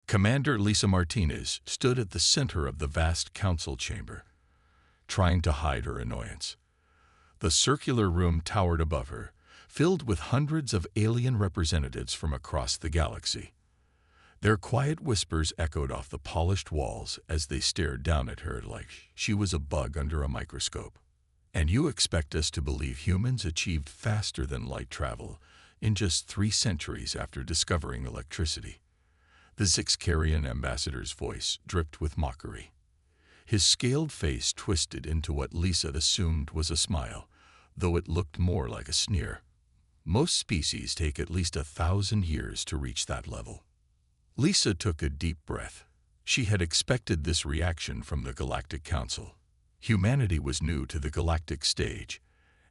Commander Lisa Martinez stood at the center of the vast council chamber, trying to hide her annoyance. The circular room towered above her, filled with hundreds of alien representatives from across the galaxy. Their quiet whispers echoed off the polished walls as they stared down at her like she was a bug under a microscope. And you expect us to believe humans achieved faster than light travel in just 3 centuries after discovering electricity? The Zixcarian ambassador's voice dripped with mockery. His scaled face twisted into what Lisa assumed was a smile, though it looked more like a sneer. Most species take at least 1,000 years to reach that level. Lisa took a deep breath. She had expected this reaction from the Galactic Council. Humanity was new to the galactic stage,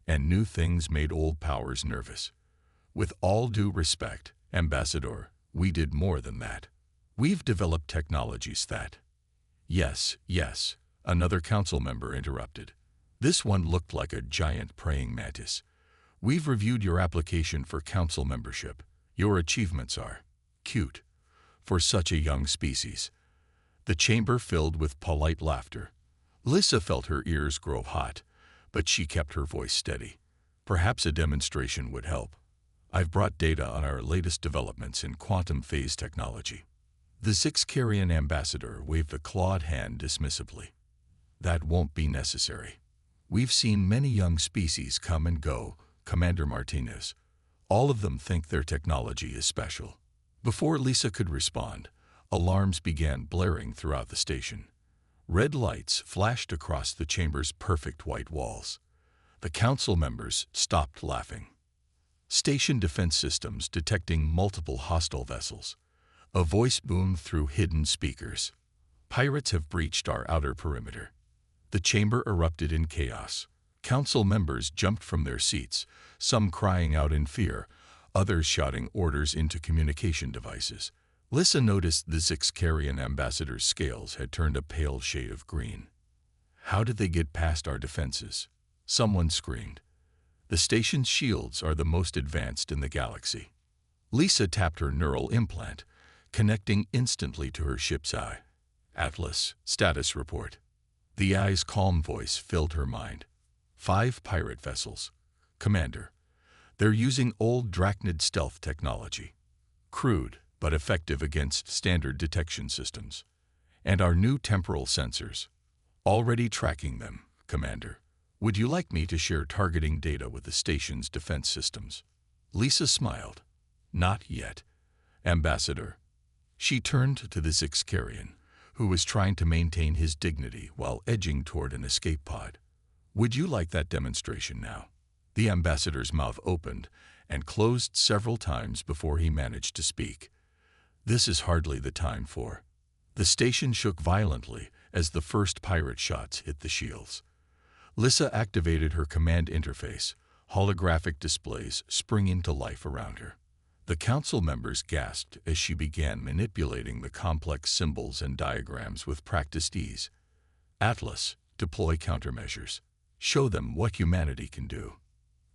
and new things made old powers nervous. With all due respect, Ambassador, we did more than that. We've developed technologies that— Yes, another council member interrupted. This one looked like a giant praying mantis. We've reviewed your application for council membership. Your achievements are cute for such a young species. The chamber filled with polite laughter. Lisa felt her ears grow hot, but she kept her voice steady. Perhaps a demonstration would help. I've brought data on our latest developments in quantum phase technology. The Zixcarian ambassador waved a clawed hand dismissively. That won't be necessary. We've seen many young species come and go, Commander Martinez. All of them think their technology is special. Before Lisa could respond, alarms began blaring throughout the station. Red lights flashed across the chamber's perfect white walls. The council members stopped laughing. Station defense systems detecting multiple hostile vessels. A voice boomed through hidden speakers. Pirates have breached our outer perimeter. The chamber erupted in chaos. Council members jumped from their seats, some crying out in fear, others shouting orders into communication devices. Lisa noticed the Zixcarian ambassador's scales had turned a pale shade of green. How did they get past our defenses? Someone screamed. The station's shields are the most advanced in the galaxy. Lisa tapped her neural implant, connecting instantly to her ship's eye. Atlas, status report. The eye's calm voice filled her mind. 5 pirate vessels. Commander, they're using old Drachnid stealth technology. Crude, but effective against standard detection systems. And our new temporal sensors. Already tracking them, Commander. Would you like me to share targeting data with the station's defense systems? Lisa smiled. Not yet, Ambassador. She turned to the Zixcarian, who was trying to maintain his dignity while edging toward an escape pod. Would you like that demonstration now? The ambassador's mouth opened and closed several times before he managed to speak. This is hardly the time for. The station shook violently as the first pirate shots hit the shields. Lisa activated her command interface, holographic displays springing to life around her. The council members gasped as she began manipulating the complex symbols and diagrams with practiced ease. Atlas, deploy countermeasures. Show them what humanity can do.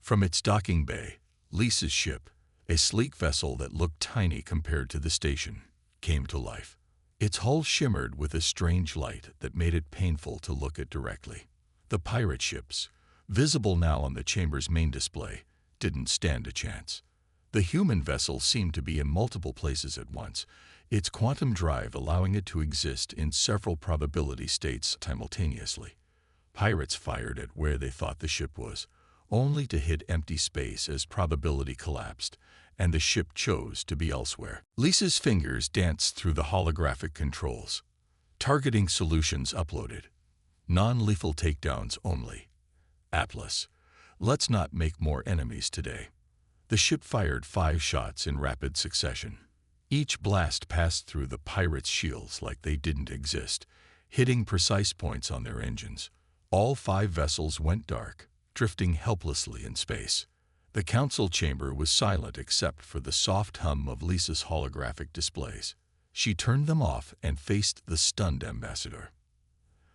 From its docking bay, Lisa's ship, a sleek vessel that looked tiny compared to the station, came to life. Its hull shimmered with a strange light that made it painful to look at directly. The pirate ships, visible now on the chamber's main display, didn't stand a chance. The human vessel seemed to be in multiple places at once, its quantum drive allowing it to exist in several probability states simultaneously. Pirates fired at where they thought the ship was, only to hit empty space as probability collapsed, and the ship chose to be elsewhere. Lisa's fingers danced through the holographic controls. Targeting solutions uploaded. Non-lethal takedowns only. Atlas, let's not make more enemies today. The ship fired 5 shots in rapid succession. Each blast passed through the pirates' shields like they didn't exist, hitting precise points on their engines. All 5 vessels went dark, drifting helplessly in space. The council chamber was silent except for the soft hum of Lisa's holographic displays. She turned them off and faced the stunned ambassador.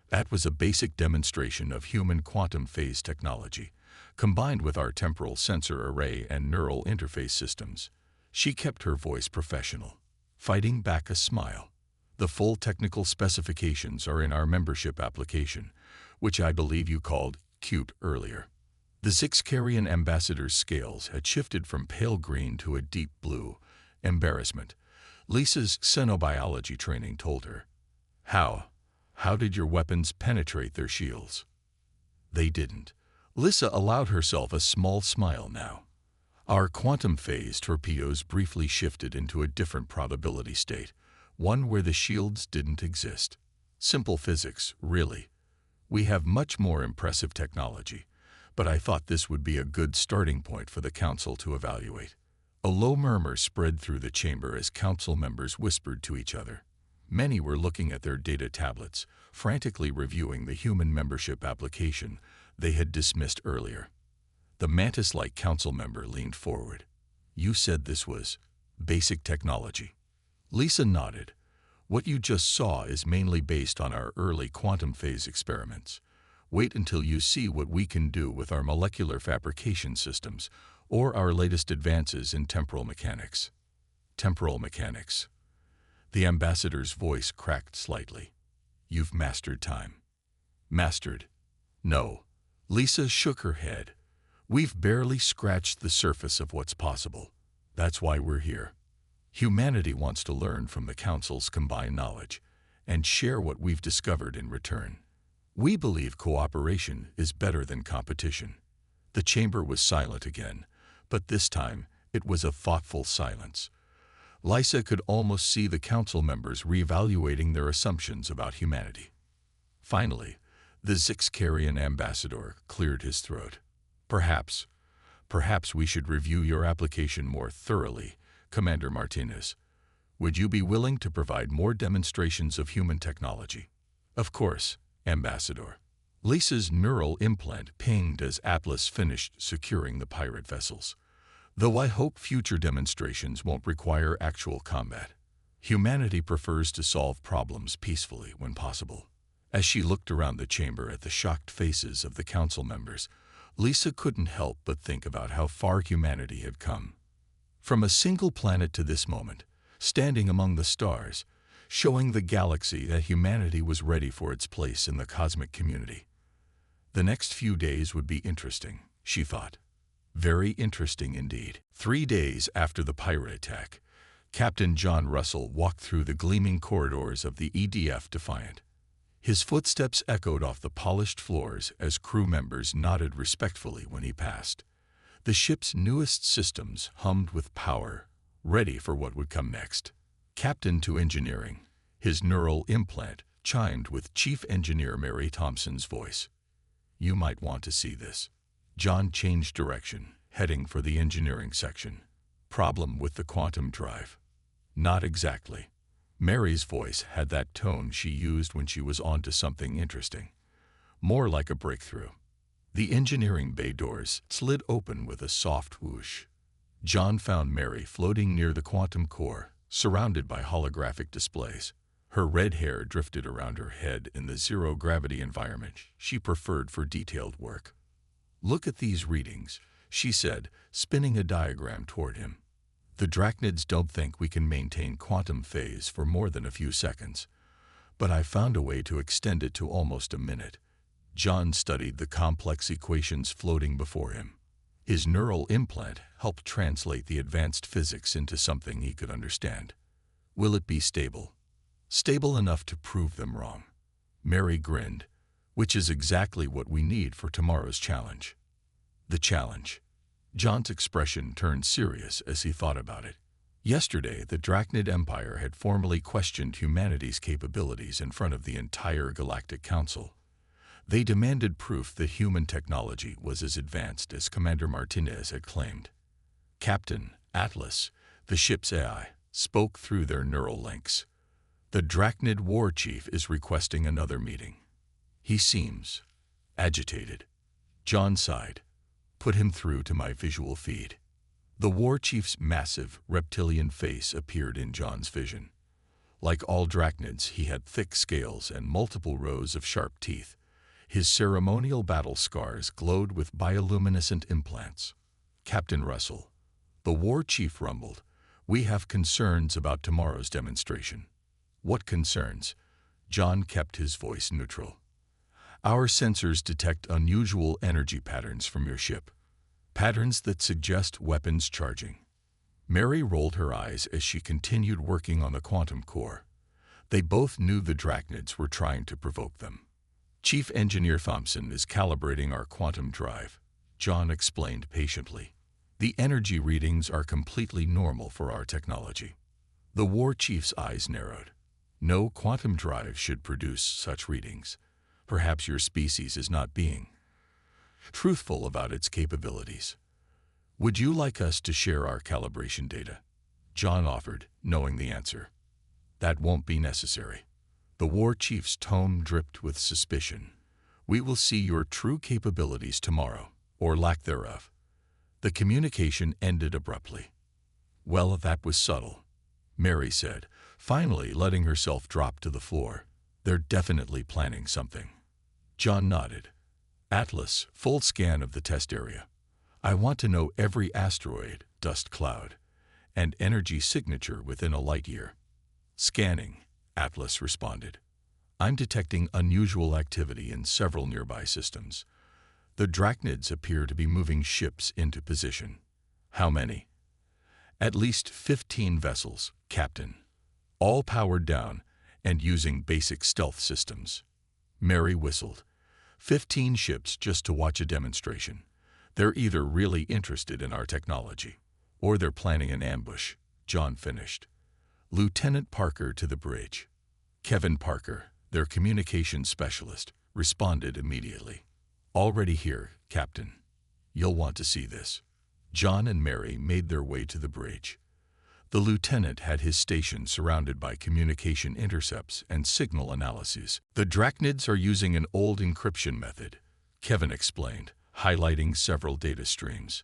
That was a basic demonstration of human quantum phase technology, combined with our temporal sensor array and neural interface systems. She kept her voice professional, fighting back a smile. The full technical specifications are in our membership application, which I believe you called cute earlier. The Zixcarian ambassador's scales had shifted from pale green to a deep blue. Embarrassment. Lisa's xenobiology training told her. How did your weapons penetrate their shields? They didn't. Lisa allowed herself a small smile now. Our quantum phase torpedoes briefly shifted into a different probability state, one where the shields didn't exist. Simple physics, really. We have much more impressive technology, but I thought this would be a good starting point for the council to evaluate. A low murmur spread through the chamber as council members whispered to each other. Many were looking at their data tablets, frantically reviewing the human membership application they had dismissed earlier. The mantis-like council member leaned forward. You said this was basic technology. Lisa nodded. What you just saw is mainly based on our early quantum phase experiments. Wait until you see what we can do with our molecular fabrication systems or our latest advances in temporal mechanics. Temporal mechanics. The ambassador's voice cracked slightly. You've mastered time. Mastered? No. Lisa shook her head. We've barely scratched the surface of what's possible. That's why we're here. Humanity wants to learn from the Council's combined knowledge and share what we've discovered in return. We believe cooperation is better than competition. The chamber was silent again, but this time it was a thoughtful silence. Lisa could almost see the council members reevaluating their assumptions about humanity. Finally, the Zixcarian ambassador cleared his throat. Perhaps we should review your application more thoroughly, Commander Martinez. Would you be willing to provide more demonstrations of human technology? Of course, Ambassador. Lisa's neural implant pinged as Atlas finished securing the pirate vessels. Though I hope future demonstrations won't require actual combat. Humanity prefers to solve problems peacefully when possible. As she looked around the chamber at the shocked faces of the council members, Lisa couldn't help but think about how far humanity had come. From a single planet to this moment, standing among the stars, showing the galaxy that humanity was ready for its place in the cosmic community. The next few days would be interesting, she thought. Very interesting indeed. 3 days after the pirate attack, Captain John Russell walked through the gleaming corridors of the EDF Defiant. His footsteps echoed off the polished floors as crew members nodded respectfully when he passed. The ship's newest systems hummed with power, ready for what would come next. Captain to engineering, his neural implant chimed with Chief Engineer Mary Thompson's voice. You might want to see this. John changed direction, heading for the engineering section. Problem with the quantum drive? Not exactly. Mary's voice had that tone she used when she was onto something interesting. More like a breakthrough. The engineering bay doors slid open with a soft whoosh. John found Mary floating near the quantum core, surrounded by holographic displays. Her red hair drifted around her head in the zero-gravity environment she preferred for detailed work. Look at these readings, she said, spinning a diagram toward him. The Drachnids don't think we can maintain quantum phase for more than a few seconds, but I found a way to extend it to almost a minute. John studied the complex equations floating before him. His neural implant helped translate the advanced physics into something he could understand. Will it be stable? Stable enough to prove them wrong. Mary grinned, which is exactly what we need for tomorrow's challenge. The challenge. John's expression turned serious as he thought about it. Yesterday, the Drachnid Empire had formally questioned humanity's capabilities in front of the entire Galactic Council. They demanded proof that human technology was as advanced as Commander Martinez had claimed. Captain Atlas, the ship's AI, spoke through their neural links. The Drachnid war chief is requesting another meeting. He seems agitated. John sighed. Put him through to my visual feed. The war chief's massive reptilian face appeared in John's vision. Like all Drachnids, he had thick scales and multiple rows of sharp teeth. His ceremonial battle scars glowed with bioluminescent implants. Captain Russell. The war chief rumbled. We have concerns about tomorrow's demonstration. What concerns? John kept his voice neutral. Our sensors detect unusual energy patterns from your ship, patterns that suggest weapons charging. Mary rolled her eyes as she continued working on the quantum core. They both knew the Drachnids were trying to provoke them. Chief Engineer Thompson is calibrating our quantum drive, John explained patiently. The energy readings are completely normal for our technology. The war chief's eyes narrowed. No quantum drive should produce such readings. Perhaps your species is not being truthful about its capabilities. Would you like us to share our calibration data? John offered, knowing the answer. That won't be necessary. The war chief's tone dripped with suspicion. We will see your true capabilities tomorrow, or lack thereof. The communication ended abruptly. Well, that was subtle, Mary said, finally letting herself drop to the floor. They're definitely planning something. John nodded. Atlas, full scan of the test area. I want to know every asteroid, dust cloud, and energy signature within a light year. Scanning, Atlas responded. I'm detecting unusual activity in several nearby systems. The Drachnids appear to be moving ships into position. How many? At least 15 vessels, Captain. All powered down and using basic stealth systems. Mary whistled. 15 ships just to watch a demonstration. They're either really interested in our technology, or they're planning an ambush, John finished. Lieutenant Parker to the bridge. Kevin Parker, their communications specialist, responded immediately. Already here, Captain. You'll want to see this. John and Mary made their way to the bridge. The lieutenant had his station surrounded by communication intercepts and signal analyses. The Drachnids are using an old encryption method, Kevin explained, highlighting several data streams.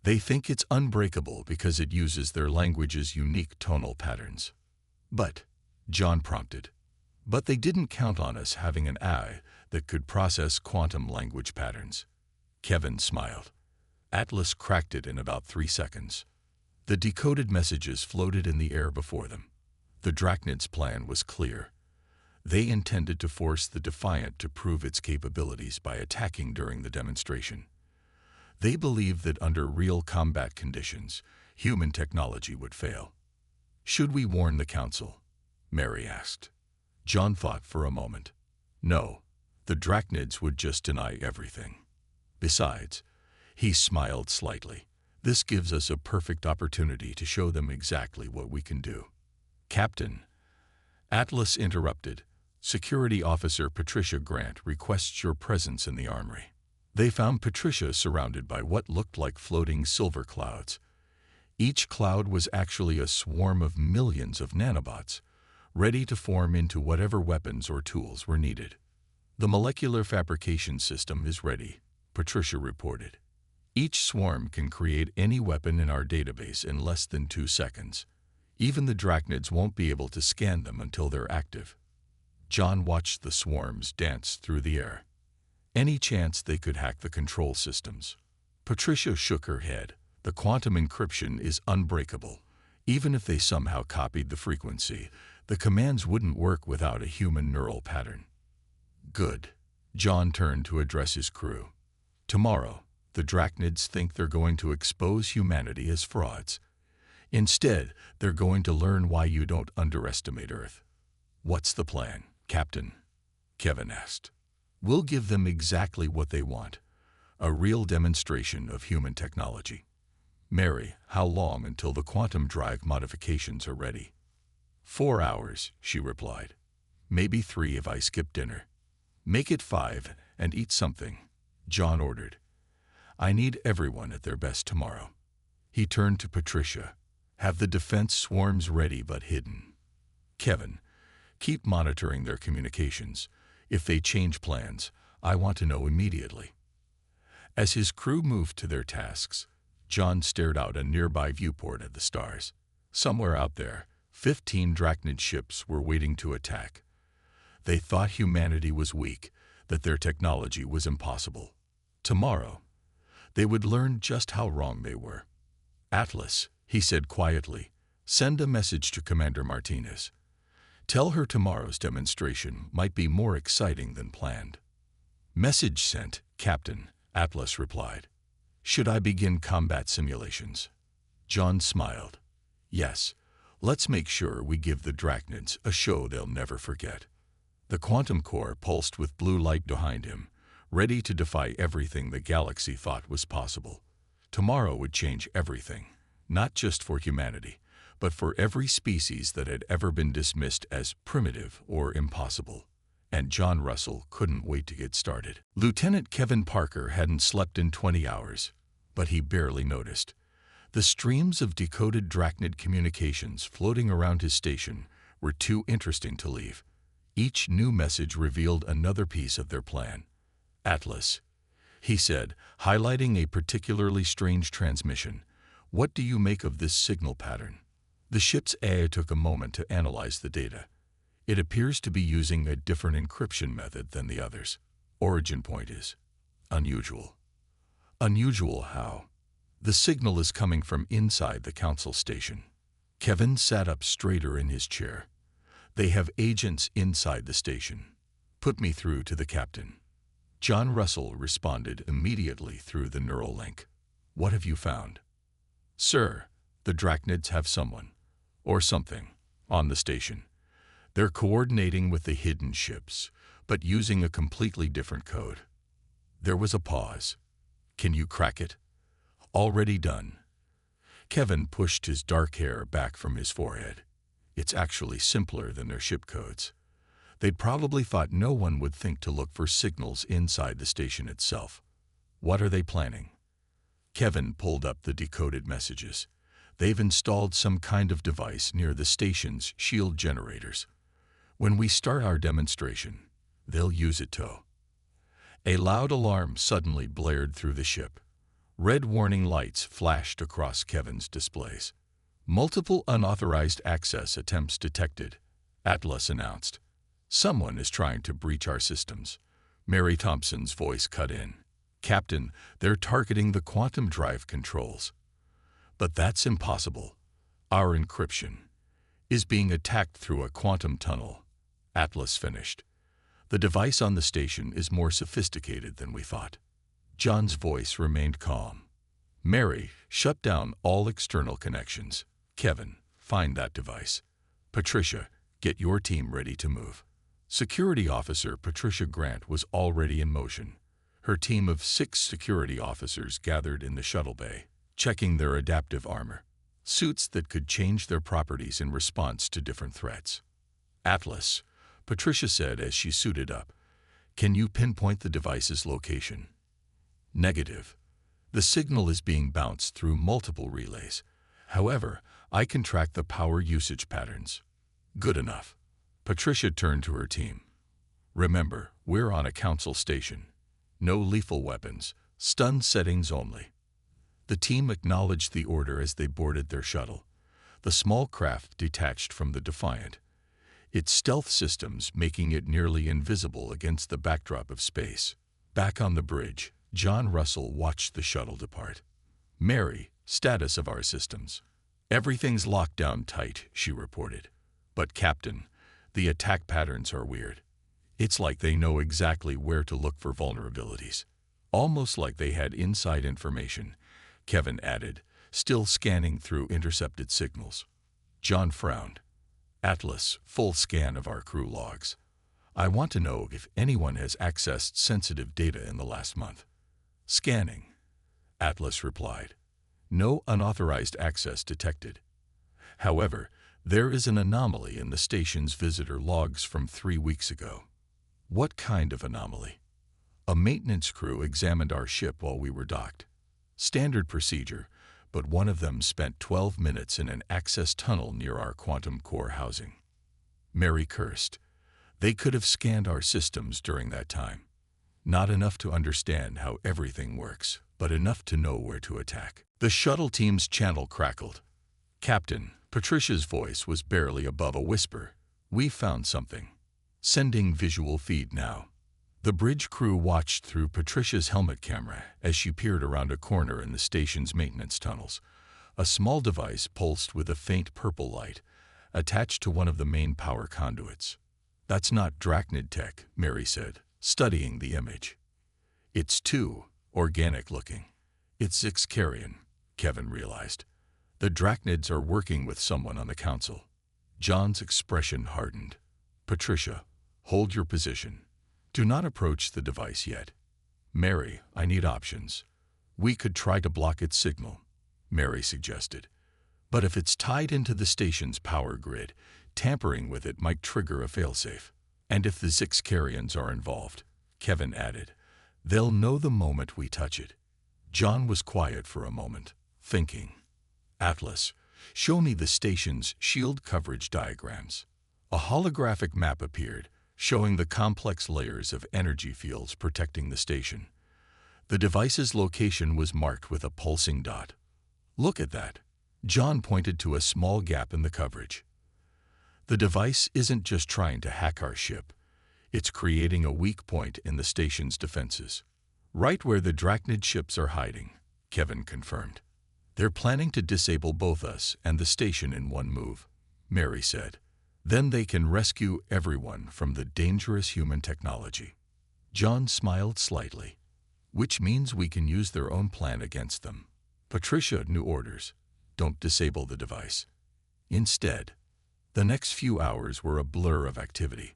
They think it's unbreakable because it uses their language's unique tonal patterns. But, John prompted, but they didn't count on us having an AI that could process quantum language patterns. Kevin smiled. Atlas cracked it in about 3 seconds. The decoded messages floated in the air before them. The Drachnids' plan was clear. They intended to force the Defiant to prove its capabilities by attacking during the demonstration. They believed that under real combat conditions, human technology would fail. Should we warn the Council? Mary asked. John thought for a moment. No, the Drachnids would just deny everything. Besides, he smiled slightly. This gives us a perfect opportunity to show them exactly what we can do. Captain, Atlas interrupted. Security Officer Patricia Grant requests your presence in the armory. They found Patricia surrounded by what looked like floating silver clouds. Each cloud was actually a swarm of millions of nanobots, ready to form into whatever weapons or tools were needed. The molecular fabrication system is ready, Patricia reported. Each swarm can create any weapon in our database in less than 2 seconds. Even the Drachnids won't be able to scan them until they're active. John watched the swarms dance through the air. Any chance they could hack the control systems? Patricia shook her head. The quantum encryption is unbreakable. Even if they somehow copied the frequency, the commands wouldn't work without a human neural pattern. Good. John turned to address his crew. Tomorrow, the Drachnids think they're going to expose humanity as frauds. Instead, they're going to learn why you don't underestimate Earth. What's the plan, Captain? Kevin asked. We'll give them exactly what they want, a real demonstration of human technology. Mary, how long until the quantum drive modifications are ready? 4 hours, she replied. Maybe 3 if I skip dinner. Make it 5 and eat something, John ordered. I need everyone at their best tomorrow. He turned to Patricia. Have the defense swarms ready but hidden. Kevin, keep monitoring their communications. If they change plans, I want to know immediately. As his crew moved to their tasks, John stared out a nearby viewport at the stars. Somewhere out there, 15 Drachnid ships were waiting to attack. They thought humanity was weak, that their technology was impossible. Tomorrow, they would learn just how wrong they were. Atlas, he said quietly, send a message to Commander Martinez. Tell her tomorrow's demonstration might be more exciting than planned. Message sent, Captain, Atlas replied. Should I begin combat simulations? John smiled. Yes, let's make sure we give the Drachnids a show they'll never forget. The quantum core pulsed with blue light behind him, ready to defy everything the galaxy thought was possible. Tomorrow would change everything, not just for humanity, but for every species that had ever been dismissed as primitive or impossible. And John Russell couldn't wait to get started. Lieutenant Kevin Parker hadn't slept in 20 hours, but he barely noticed. The streams of decoded Drachnid communications floating around his station were too interesting to leave. Each new message revealed another piece of their plan. Atlas, he said, highlighting a particularly strange transmission. What do you make of this signal pattern? The ship's AI took a moment to analyze the data. It appears to be using a different encryption method than the others. Origin point is unusual. Unusual how? The signal is coming from inside the council station. Kevin sat up straighter in his chair. They have agents inside the station. Put me through to the captain. John Russell responded immediately through the neural link. What have you found? Sir, the Drachnids have someone, or something, on the station. They're coordinating with the hidden ships, but using a completely different code. There was a pause. Can you crack it? Already done. Kevin pushed his dark hair back from his forehead. It's actually simpler than their ship codes. They'd probably thought no one would think to look for signals inside the station itself. What are they planning? Kevin pulled up the decoded messages. They've installed some kind of device near the station's shield generators. When we start our demonstration, they'll use it to. A loud alarm suddenly blared through the ship. Red warning lights flashed across Kevin's displays. Multiple unauthorized access attempts detected, Atlas announced. Someone is trying to breach our systems. Mary Thompson's voice cut in. Captain, they're targeting the quantum drive controls. But that's impossible. Our encryption is being attacked through a quantum tunnel, Atlas finished. The device on the station is more sophisticated than we thought. John's voice remained calm. Mary, shut down all external connections. Kevin, find that device. Patricia, get your team ready to move. Security Officer Patricia Grant was already in motion. Her team of 6 security officers gathered in the shuttle bay, checking their adaptive armor, suits that could change their properties in response to different threats. Atlas, Patricia said as she suited up, can you pinpoint the device's location? Negative. The signal is being bounced through multiple relays. However, I can track the power usage patterns. Good enough. Patricia turned to her team. Remember, we're on a council station. No lethal weapons, stun settings only. The team acknowledged the order as they boarded their shuttle. The small craft detached from the Defiant, its stealth systems making it nearly invisible against the backdrop of space. Back on the bridge, John Russell watched the shuttle depart. Mary, status of our systems. Everything's locked down tight, she reported. But Captain, the attack patterns are weird. It's like they know exactly where to look for vulnerabilities. Almost like they had inside information, Kevin added, still scanning through intercepted signals. John frowned. Atlas, full scan of our crew logs. I want to know if anyone has accessed sensitive data in the last month. Scanning, Atlas replied. No unauthorized access detected. However, there is an anomaly in the station's visitor logs from 3 weeks ago. What kind of anomaly? A maintenance crew examined our ship while we were docked. Standard procedure, but one of them spent 12 minutes in an access tunnel near our quantum core housing. Mary cursed. They could have scanned our systems during that time. Not enough to understand how everything works, but enough to know where to attack. The shuttle team's channel crackled. Captain, Patricia's voice was barely above a whisper. We found something. Sending visual feed now. The bridge crew watched through Patricia's helmet camera as she peered around a corner in the station's maintenance tunnels. A small device pulsed with a faint purple light, attached to one of the main power conduits. "That's not Drachnid tech," Mary said, studying the image. "It's too organic-looking. It's Ixcarian," Kevin realized. "The Drachnids are working with someone on the council." John's expression hardened. "Patricia, hold your position. Do not approach the device yet." "Mary, I need options. We could try to block its signal," Mary suggested. "But if it's tied into the station's power grid, tampering with it might trigger a failsafe. And if the Ixcarians are involved," Kevin added, "they'll know the moment we touch it." John was quiet for a moment, thinking. "Atlas, show me the station's shield coverage diagrams." A holographic map appeared, showing the complex layers of energy fields protecting the station. The device's location was marked with a pulsing dot. "Look at that." John pointed to a small gap in the coverage. "The device isn't just trying to hack our ship. It's creating a weak point in the station's defenses." "Right where the Drachnid ships are hiding," Kevin confirmed. "They're planning to disable both us and the station in one move," Mary said. "Then they can rescue everyone from the dangerous human technology." John smiled slightly. "Which means we can use their own plan against them." Patricia, new orders. Don't disable the device. Instead, the next few hours were a blur of activity.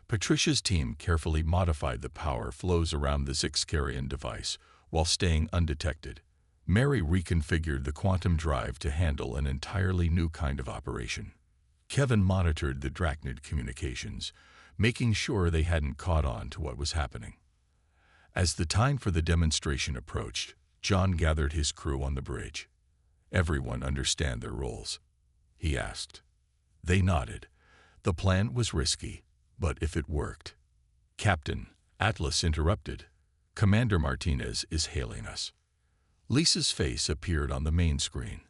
Patricia's team carefully modified the power flows around the Ixcarian device while staying undetected. Mary reconfigured the quantum drive to handle an entirely new kind of operation. Kevin monitored the Drachnid communications, making sure they hadn't caught on to what was happening. As the time for the demonstration approached, John gathered his crew on the bridge. "Everyone understand their roles?" he asked. They nodded. The plan was risky, but if it worked. "Captain," Atlas interrupted. "Commander Martinez is hailing us." Lisa's face appeared on the main screen.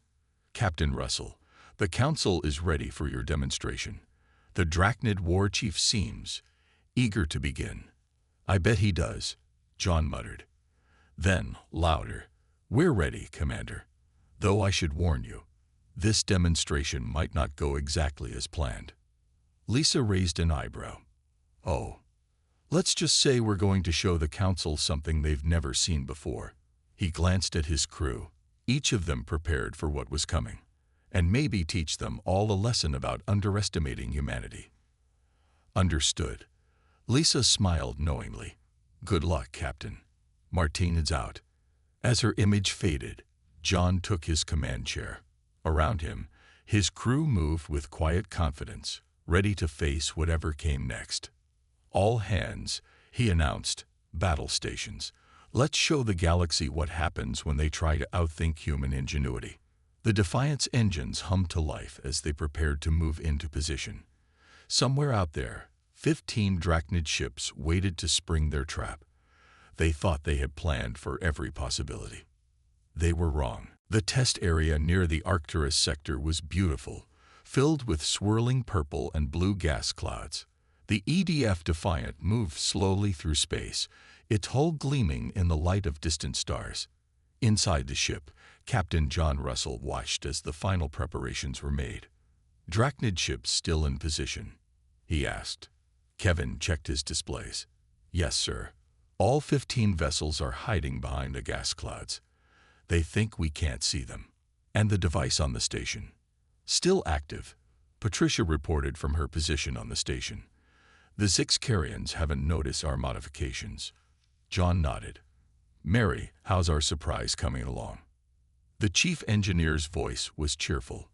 "Captain Russell, the Council is ready for your demonstration. The Drachnid war chief seems eager to begin." "I bet he does," John muttered. Then, louder, "We're ready, Commander. Though I should warn you, this demonstration might not go exactly as planned." Lisa raised an eyebrow. "Oh, let's just say we're going to show the Council something they've never seen before." He glanced at his crew, each of them prepared for what was coming, and maybe teach them all a lesson about underestimating humanity. "Understood." Lisa smiled knowingly. "Good luck, Captain. Martinez out." As her image faded, John took his command chair. Around him, his crew moved with quiet confidence, ready to face whatever came next. "All hands," he announced, "battle stations. Let's show the galaxy what happens when they try to outthink human ingenuity." The Defiant's engines hummed to life as they prepared to move into position. Somewhere out there, 15 Drachnid ships waited to spring their trap. They thought they had planned for every possibility. They were wrong. The test area near the Arcturus sector was beautiful, filled with swirling purple and blue gas clouds. The EDF Defiant moved slowly through space, its hull gleaming in the light of distant stars. Inside the ship, Captain John Russell watched as the final preparations were made. "Drachnid ships still in position?" he asked. Kevin checked his displays. "Yes, sir. All 15 vessels are hiding behind the gas clouds. They think we can't see them." "And the device on the station?" "Still active," Patricia reported from her position on the station. "The Ixcarians haven't noticed our modifications." John nodded. "Mary, how's our surprise coming along?" The chief engineer's voice was cheerful.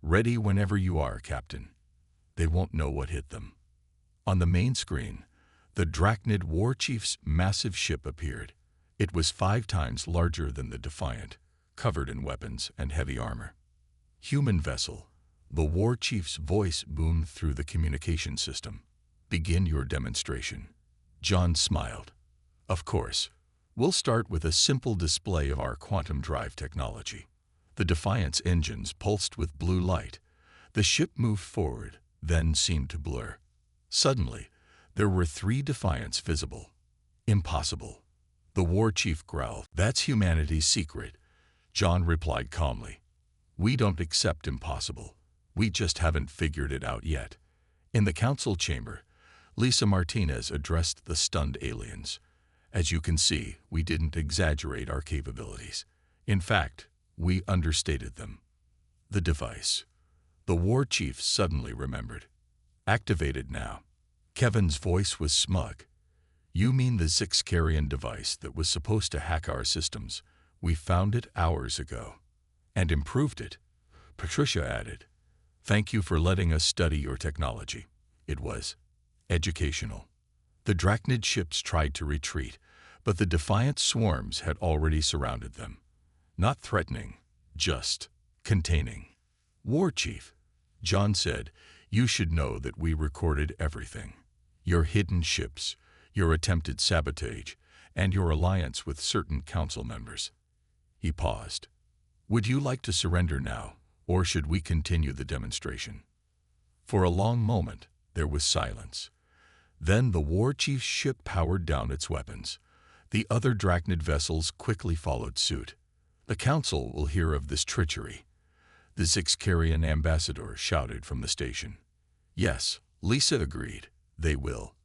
"Ready whenever you are, Captain. They won't know what hit them." On the main screen, the Drachnid war chief's massive ship appeared. It was 5 times larger than the Defiant, covered in weapons and heavy armor. "Human vessel," the war chief's voice boomed through the communication system. "Begin your demonstration." John smiled. "Of course. We'll start with a simple display of our quantum drive technology." The Defiant's engines pulsed with blue light. The ship moved forward, then seemed to blur. Suddenly, there were 3 Defiants visible. "Impossible." The war chief growled. "That's humanity's secret," John replied calmly. "We don't accept impossible. We just haven't figured it out yet." In the council chamber, Lisa Martinez addressed the stunned aliens. "As you can see, we didn't exaggerate our capabilities. In fact, we understated them." The device. The war chief suddenly remembered. "Activated now." Kevin's voice was smug. "You mean the Zixcarian device that was supposed to hack our systems? We found it hours ago. And improved it," Patricia added. "Thank you for letting us study your technology. It was educational." The Drachnid ships tried to retreat, but the defiant swarms had already surrounded them. Not threatening, just containing. "War Chief," John said, "you should know that we recorded everything. Your hidden ships, your attempted sabotage, and your alliance with certain council members." He paused. "Would you like to surrender now, or should we continue the demonstration?" For a long moment, there was silence. Then the war chief's ship powered down its weapons. The other Drachnid vessels quickly followed suit. "The council will hear of this treachery," the Zixcarian ambassador shouted from the station. "Yes," Lisa agreed, "they will.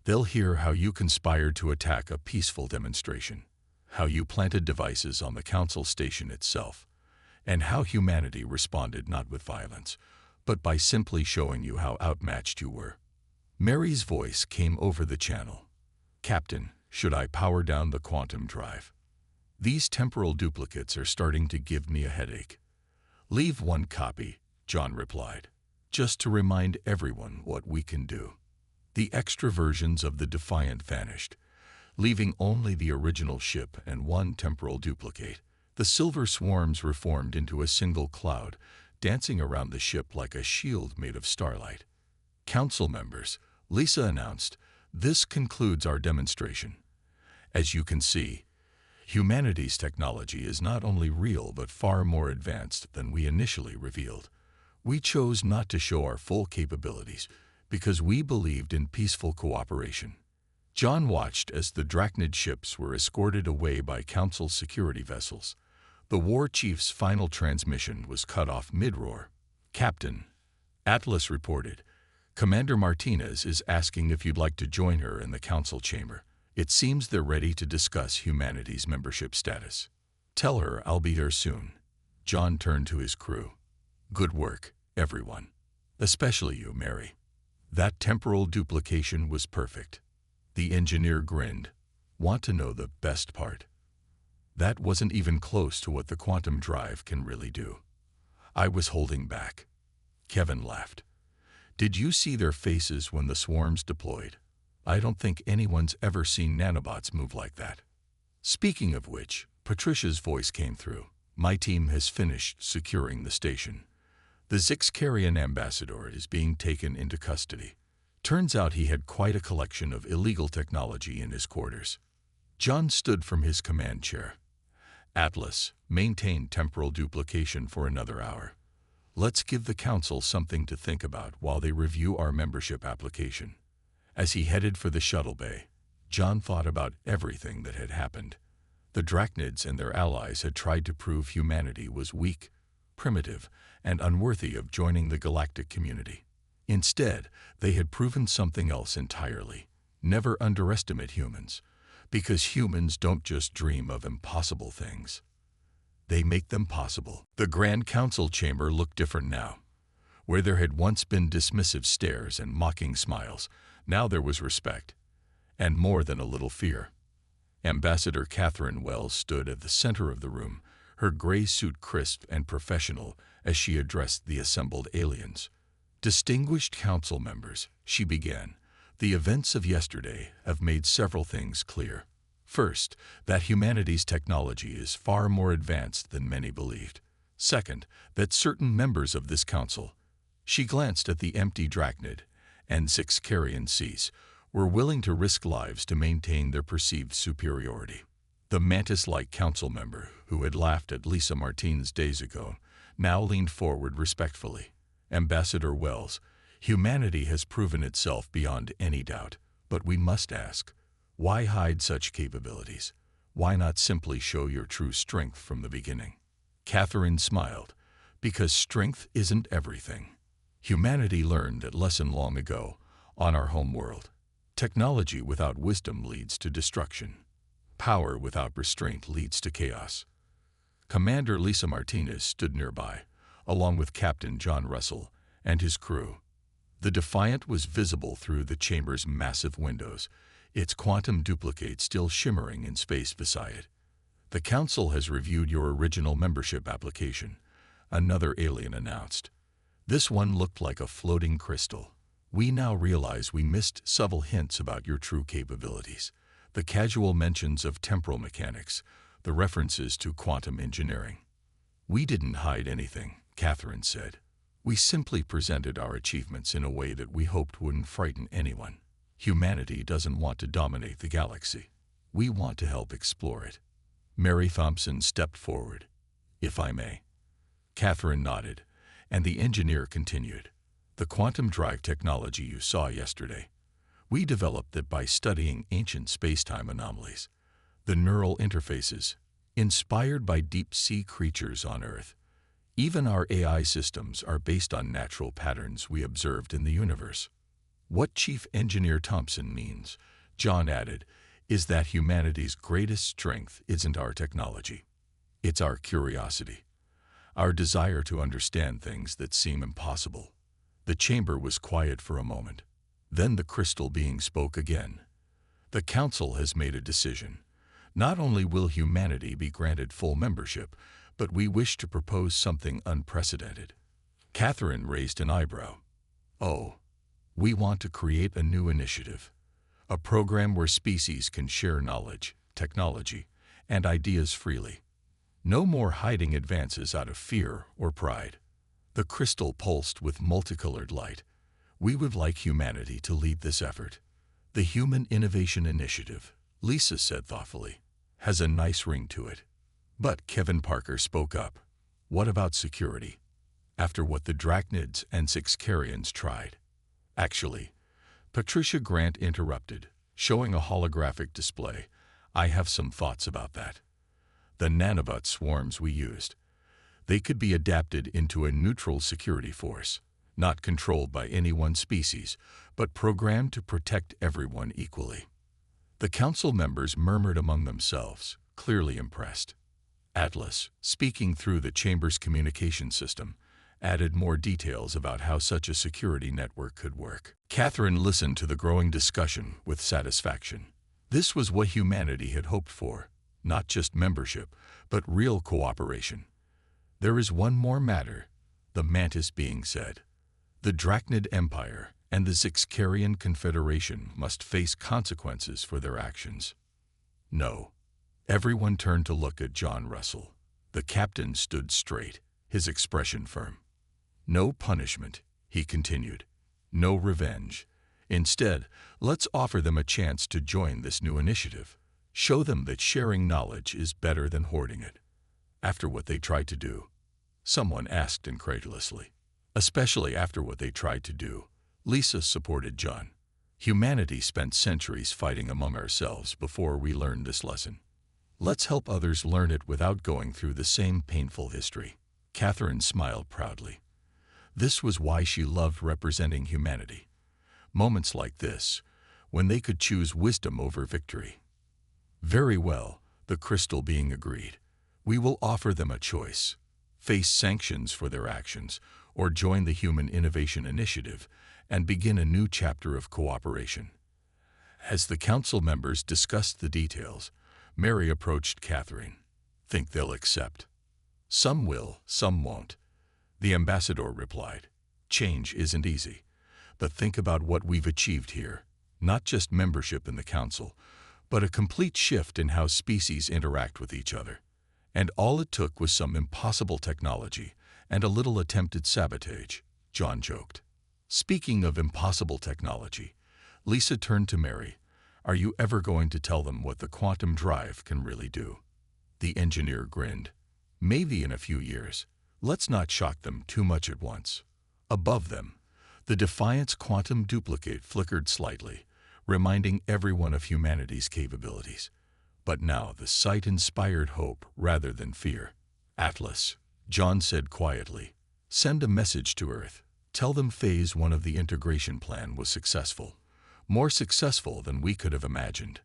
They'll hear how you conspired to attack a peaceful demonstration, how you planted devices on the council station itself, and how humanity responded not with violence, but by simply showing you how outmatched you were." Mary's voice came over the channel. "Captain, should I power down the quantum drive? These temporal duplicates are starting to give me a headache." "Leave one copy," John replied, "just to remind everyone what we can do." The extra versions of the Defiant vanished, leaving only the original ship and one temporal duplicate. The silver swarms reformed into a single cloud, dancing around the ship like a shield made of starlight. "Council members," Lisa announced, "this concludes our demonstration. As you can see, humanity's technology is not only real but far more advanced than we initially revealed. We chose not to show our full capabilities because we believed in peaceful cooperation." John watched as the Drachnid ships were escorted away by Council security vessels. The war chief's final transmission was cut off mid-roar. "Captain," Atlas reported, "Commander Martinez is asking if you'd like to join her in the council chamber. It seems they're ready to discuss humanity's membership status. Tell her I'll be there soon." John turned to his crew. "Good work, everyone. Especially you, Mary. That temporal duplication was perfect." The engineer grinned. "Want to know the best part? That wasn't even close to what the quantum drive can really do. I was holding back." Kevin laughed. "Did you see their faces when the swarms deployed? I don't think anyone's ever seen nanobots move like that." Speaking of which, Patricia's voice came through. "My team has finished securing the station. The Zixcarian ambassador is being taken into custody. Turns out he had quite a collection of illegal technology in his quarters." John stood from his command chair. "Atlas, maintain temporal duplication for another hour. Let's give the council something to think about while they review our membership application." As he headed for the shuttle bay, John thought about everything that had happened. The Drachnids and their allies had tried to prove humanity was weak, primitive, and unworthy of joining the galactic community. Instead, they had proven something else entirely. Never underestimate humans, because humans don't just dream of impossible things. They make them possible. The Grand Council chamber looked different now. Where there had once been dismissive stares and mocking smiles, now there was respect, and more than a little fear. Ambassador Catherine Wells stood at the center of the room, her gray suit crisp and professional as she addressed the assembled aliens. "Distinguished council members," she began, "the events of yesterday have made several things clear. First, that humanity's technology is far more advanced than many believed. Second, that certain members of this council," she glanced at the empty Drachnid, "and Zixcarian seas, were willing to risk lives to maintain their perceived superiority." The mantis-like council member, who had laughed at Lisa Martinez days ago, now leaned forward respectfully. "Ambassador Wells, humanity has proven itself beyond any doubt, but we must ask, why hide such capabilities? Why not simply show your true strength from the beginning?" Catherine smiled. Because strength isn't everything. Humanity learned that lesson long ago on our home world. Technology without wisdom leads to destruction. Power without restraint leads to chaos. Commander Lisa Martinez stood nearby, along with Captain John Russell and his crew. The Defiant was visible through the chamber's massive windows, its quantum duplicate still shimmering in space beside it. The Council has reviewed your original membership application, another alien announced. This one looked like a floating crystal. We now realize we missed subtle hints about your true capabilities. The casual mentions of temporal mechanics, the references to quantum engineering. We didn't hide anything, Catherine said. We simply presented our achievements in a way that we hoped wouldn't frighten anyone. Humanity doesn't want to dominate the galaxy. We want to help explore it. Mary Thompson stepped forward. If I may. Catherine nodded, and the engineer continued. The quantum drive technology you saw yesterday. We developed it by studying ancient space-time anomalies. The neural interfaces, inspired by deep-sea creatures on Earth. Even our AI systems are based on natural patterns we observed in the universe. What Chief Engineer Thompson means, John added, is that humanity's greatest strength isn't our technology. It's our curiosity, our desire to understand things that seem impossible. The chamber was quiet for a moment. Then the crystal being spoke again. The Council has made a decision. Not only will humanity be granted full membership, but we wish to propose something unprecedented. Catherine raised an eyebrow. Oh, we want to create a new initiative. A program where species can share knowledge, technology, and ideas freely. No more hiding advances out of fear or pride. The crystal pulsed with multicolored light. We would like humanity to lead this effort. The Human Innovation Initiative, Lisa said thoughtfully, has a nice ring to it. But Kevin Parker spoke up. What about security? After what the Drachnids and Sixcarians tried. Actually, Patricia Grant interrupted, showing a holographic display. I have some thoughts about that. The nanobot swarms we used. They could be adapted into a neutral security force, not controlled by any one species, but programmed to protect everyone equally. The Council members murmured among themselves, clearly impressed. Atlas, speaking through the chamber's communication system, added more details about how such a security network could work. Catherine listened to the growing discussion with satisfaction. This was what humanity had hoped for, not just membership, but real cooperation. There is one more matter, the Mantis being said. The Drachnid Empire and the Sixcarian Confederation must face consequences for their actions. No. Everyone turned to look at John Russell. The captain stood straight, his expression firm. No punishment, he continued. No revenge. Instead, let's offer them a chance to join this new initiative. Show them that sharing knowledge is better than hoarding it. After what they tried to do, someone asked incredulously. Especially after what they tried to do, Lisa supported John. Humanity spent centuries fighting among ourselves before we learned this lesson. Let's help others learn it without going through the same painful history. Catherine smiled proudly. This was why she loved representing humanity. Moments like this, when they could choose wisdom over victory. Very well, the crystal being agreed. We will offer them a choice. Face sanctions for their actions, or join the Human Innovation Initiative and begin a new chapter of cooperation. As the Council members discussed the details, Mary approached Catherine. Think they'll accept? Some will, some won't. The ambassador replied. Change isn't easy. But think about what we've achieved here. Not just membership in the Council, but a complete shift in how species interact with each other. And all it took was some impossible technology and a little attempted sabotage, John joked. Speaking of impossible technology, Lisa turned to Mary. Are you ever going to tell them what the quantum drive can really do? The engineer grinned. Maybe in a few years. Let's not shock them too much at once. Above them, the Defiant's quantum duplicate flickered slightly, reminding everyone of humanity's capabilities. But now the sight inspired hope rather than fear. Atlas, John said quietly. Send a message to Earth. Tell them Phase 1 of the integration plan was successful. More successful than we could have imagined.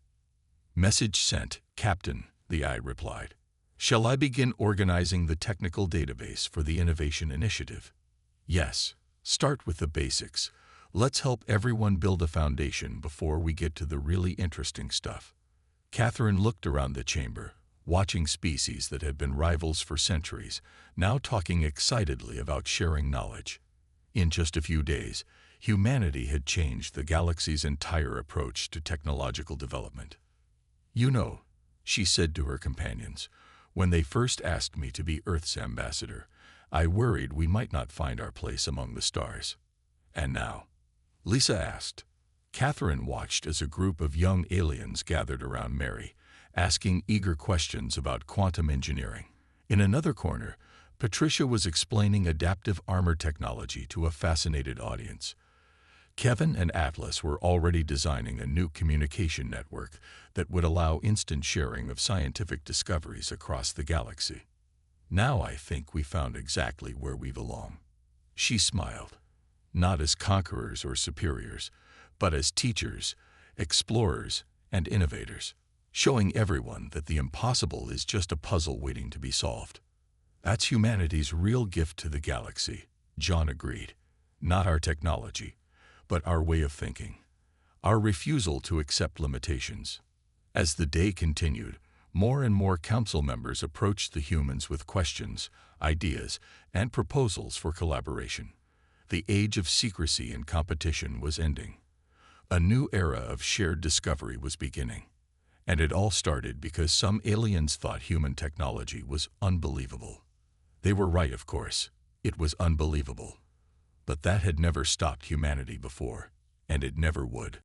Message sent, Captain, the eye replied. Shall I begin organizing the technical database for the Innovation Initiative? Yes. Start with the basics. Let's help everyone build a foundation before we get to the really interesting stuff. Catherine looked around the chamber, watching species that had been rivals for centuries, now talking excitedly about sharing knowledge. In just a few days, humanity had changed the galaxy's entire approach to technological development. You know, she said to her companions, when they first asked me to be Earth's ambassador, I worried we might not find our place among the stars. And now? Lisa asked. Catherine watched as a group of young aliens gathered around Mary, asking eager questions about quantum engineering. In another corner, Patricia was explaining adaptive armor technology to a fascinated audience. Kevin and Atlas were already designing a new communication network that would allow instant sharing of scientific discoveries across the galaxy. Now I think we found exactly where we belong. She smiled, not as conquerors or superiors, but as teachers, explorers, and innovators, showing everyone that the impossible is just a puzzle waiting to be solved. That's humanity's real gift to the galaxy, John agreed. Not our technology, but our way of thinking, our refusal to accept limitations. As the day continued, more and more council members approached the humans with questions, ideas, and proposals for collaboration. The age of secrecy and competition was ending. A new era of shared discovery was beginning. And it all started because some aliens thought human technology was unbelievable. They were right, of course. It was unbelievable. But that had never stopped humanity before, and it never would.